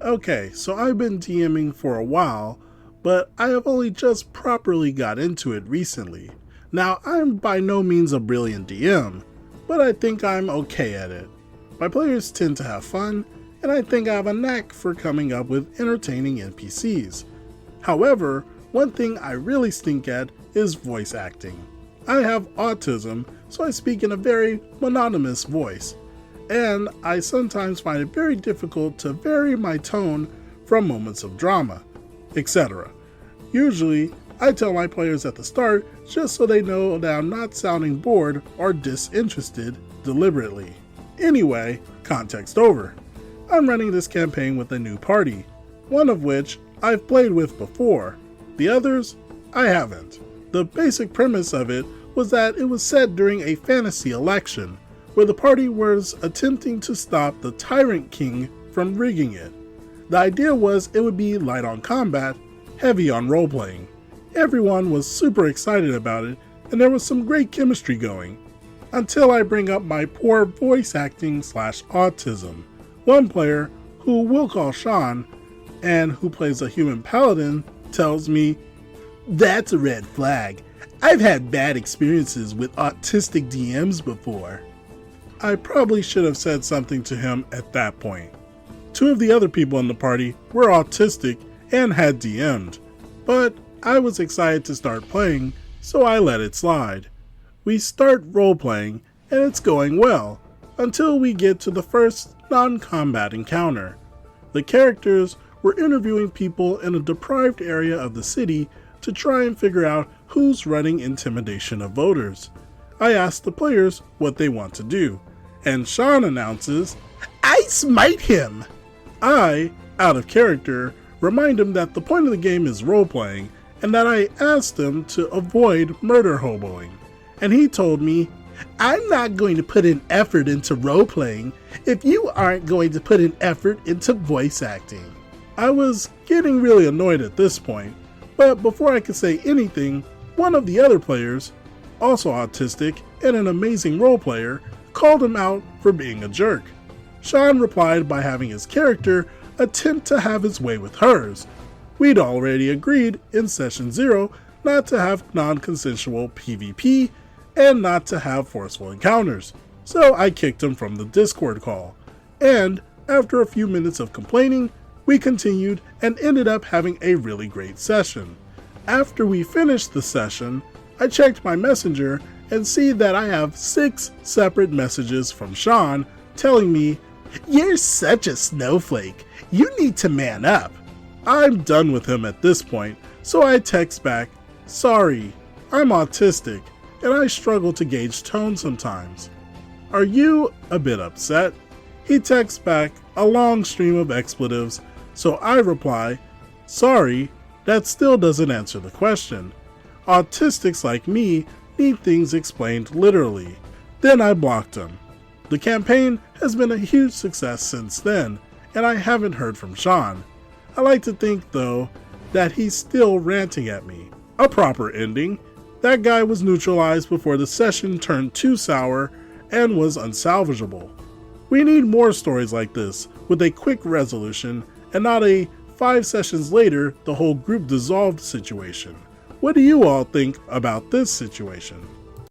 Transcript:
Okay, so I've been DMing for a while, but I have only just properly got into it recently. Now, I'm by no means a brilliant DM, but I think I'm okay at it. My players tend to have fun, and I think I have a knack for coming up with entertaining NPCs. However, one thing I really stink at is voice acting. I have autism, so I speak in a very monotonous voice, and I sometimes find it very difficult to vary my tone from moments of drama, etc. Usually, I tell my players at the start just so they know that I'm not sounding bored or disinterested deliberately. Anyway, context over. I'm running this campaign with a new party, one of which I've played with before. The others, I haven't. The basic premise of it was that it was set during a fantasy election, where the party was attempting to stop the Tyrant King from rigging it. The idea was it would be light on combat, heavy on role-playing. Everyone was super excited about it, and there was some great chemistry going. Until I bring up my poor voice acting / autism. One player, who we'll call Sean, and who plays a human paladin, tells me, "That's a red flag. I've had bad experiences with autistic DMs before." I probably should have said something to him at that point. Two of the other people in the party were autistic and had DM'd, but I was excited to start playing, so I let it slide. We start role-playing, and it's going well, until we get to the first non-combat encounter. The characters were interviewing people in a deprived area of the city to try and figure out who's running intimidation of voters. I asked the players what they want to do, and Sean announces, "I smite him!" I, out of character, remind him that the point of the game is role-playing, and that I asked him to avoid murder hoboing. And he told me, "I'm not going to put an effort into role-playing if you aren't going to put an effort into voice acting." I was getting really annoyed at this point, but before I could say anything, one of the other players, also autistic and an amazing role player, called him out for being a jerk. Sean replied by having his character attempt to have his way with hers. We'd already agreed in session 0 not to have non-consensual PvP and not to have forceful encounters, so I kicked him from the Discord call. And after a few minutes of complaining, we continued and ended up having a really great session. After we finished the session, I checked my messenger and see that I have 6 separate messages from Sean telling me, "You're such a snowflake. You need to man up." I'm done with him at this point, so I text back, "Sorry, I'm autistic, and I struggle to gauge tone sometimes. Are you a bit upset?" He texts back a long stream of expletives, so I reply, "Sorry, that still doesn't answer the question. Autistics like me need things explained literally." Then I blocked him. The campaign has been a huge success since then, and I haven't heard from Sean. I like to think, though, that he's still ranting at me. A proper ending. That guy was neutralized before the session turned too sour and was unsalvageable. We need more stories like this, with a quick resolution, and not a 5 sessions later the whole group dissolved situation. What do you all think about this situation?